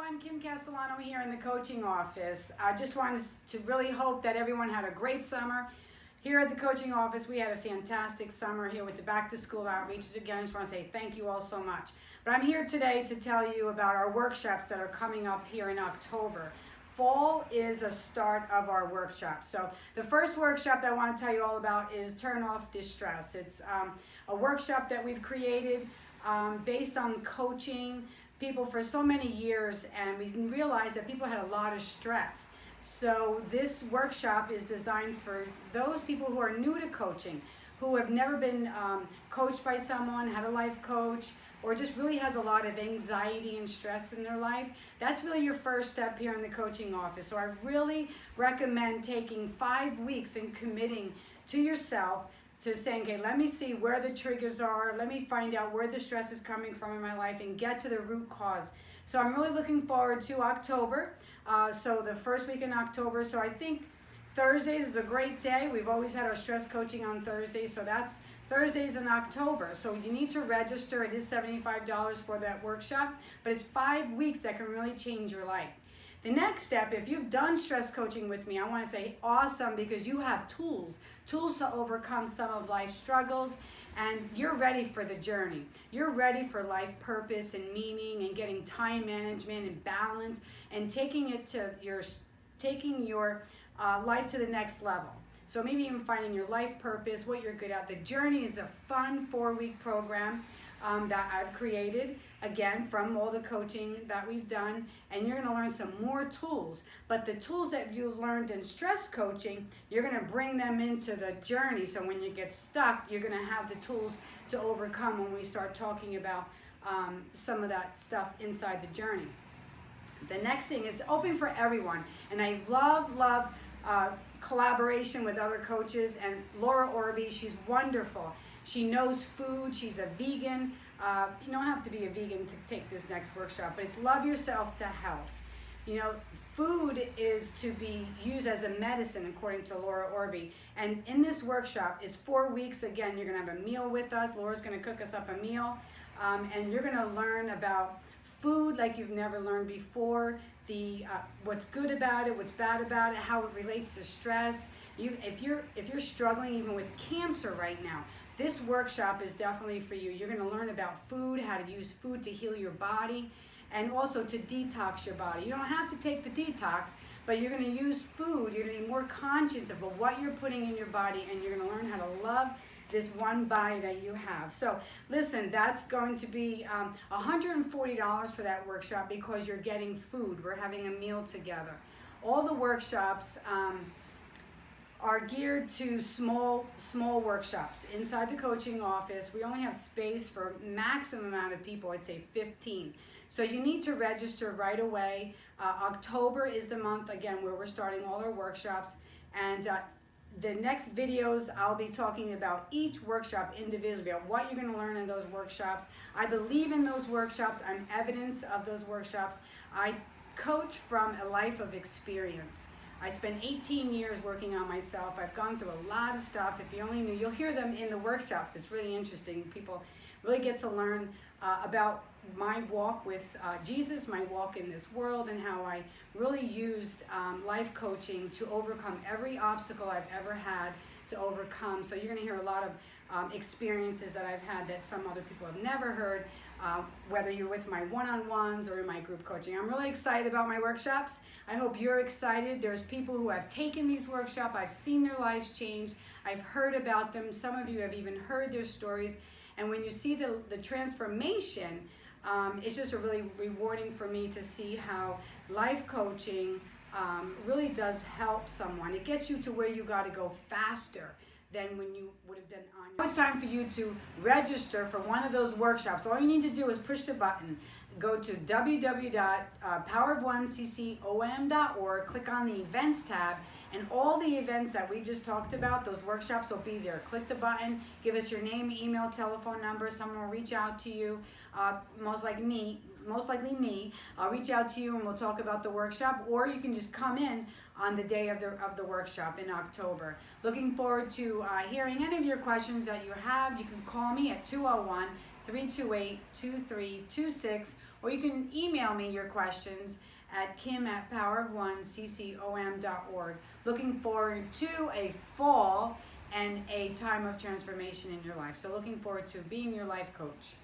I'm Kim Castellano here in the coaching office. I just wanted to really hope that everyone had a great summer. Here at the coaching office, we had a fantastic summer here with the back to school outreaches. Again, I just want to say thank you all so much. But I'm here today to tell you about our workshops that are coming up here in October. Fall is a start of our workshop. So the first workshop that I want to tell you all about is Turn Off Distress. It's a workshop that we've created based on coaching people for so many years, and we realized that people had a lot of stress. So this workshop is designed for those people who are new to coaching, who have never been coached by someone, had a life coach, or just really has a lot of anxiety and stress in their life. That's really your first step here in the coaching office. So I really recommend taking 5 weeks and committing to yourself to saying, okay, let me see where the triggers are, let me find out where the stress is coming from in my life and get to the root cause. So I'm really looking forward to October, so the first week in October. So I think Thursdays is a great day. We've always had our stress coaching on Thursdays, so that's Thursdays in October. So you need to register. It is $75 for that workshop, but it's 5 weeks that can really change your life. The next step, if you've done stress coaching with me, I want to say awesome, because you have tools to overcome some of life's struggles, and you're ready for the journey. You're ready for life purpose and meaning and getting time management and balance and taking your life to the next level. So maybe even finding your life purpose, what you're good at. The Journey is a fun 4-week program that I've created, again, from all the coaching that we've done, and you're gonna learn some more tools. But the tools that you've learned in stress coaching, you're gonna bring them into the Journey, so when you get stuck, you're gonna have the tools to overcome when we start talking about some of that stuff inside the Journey. The next thing is open for everyone, and I love collaboration with other coaches, and Laura Orby, she's wonderful. She knows food, she's a vegan. You don't have to be a vegan to take this next workshop, but it's love yourself to health. You know, food is to be used as a medicine, according to Laura Orby. And in this workshop, it's 4 weeks. Again, you're gonna have a meal with us. Laura's gonna cook us up a meal. And you're gonna learn about food like you've never learned before, what's good about it, what's bad about it, how it relates to stress. If you're struggling even with cancer right now, this workshop is definitely for you. You're going to learn about food, how to use food to heal your body, and also to detox your body. You don't have to take the detox, but you're going to use food. You're going to be more conscious of what you're putting in your body, and you're going to learn how to love this one body that you have. So listen, that's going to be $140 for that workshop, because you're getting food. We're having a meal together. All the workshops are geared to small workshops inside the coaching office. We only have space for maximum amount of people, I'd say 15. So you need to register right away. October is the month, again, where we're starting all our workshops. And the next videos, I'll be talking about each workshop individually, about what you're gonna learn in those workshops. I believe in those workshops. I'm evidence of those workshops. I coach from a life of experience. I spent 18 years working on myself. I've gone through a lot of stuff. If you only knew, you'll hear them in the workshops. It's really interesting. People really get to learn about my walk with Jesus, my walk in this world, and how I really used life coaching to overcome every obstacle I've ever had to overcome. So you're gonna hear a lot of experiences that I've had that some other people have never heard, whether you're with my one-on-ones or in my group coaching. I'm really excited about my workshops. I hope you're excited. There's people who have taken these workshops. I've seen their lives change. I've heard about them. Some of you have even heard their stories. And when you see the transformation, it's just a really rewarding for me to see how life coaching really does help someone. It gets you to where you got to go faster than when you would have done on your own. It's time for you to register for one of those workshops. All you need to do is push the button. Go to www.powerofoneccom.org, click on the events tab, and all the events that we just talked about, those workshops will be there. Click the button, give us your name, email, telephone number. Someone will reach out to you, most likely me. I'll reach out to you and we'll talk about the workshop, or you can just come in on the day of the workshop in October. Looking forward to hearing any of your questions that you have. You can call me at 201-328-2326, or you can email me your questions at kim@powerof1ccom.org. Looking forward to a fall and a time of transformation in your life. So looking forward to being your life coach.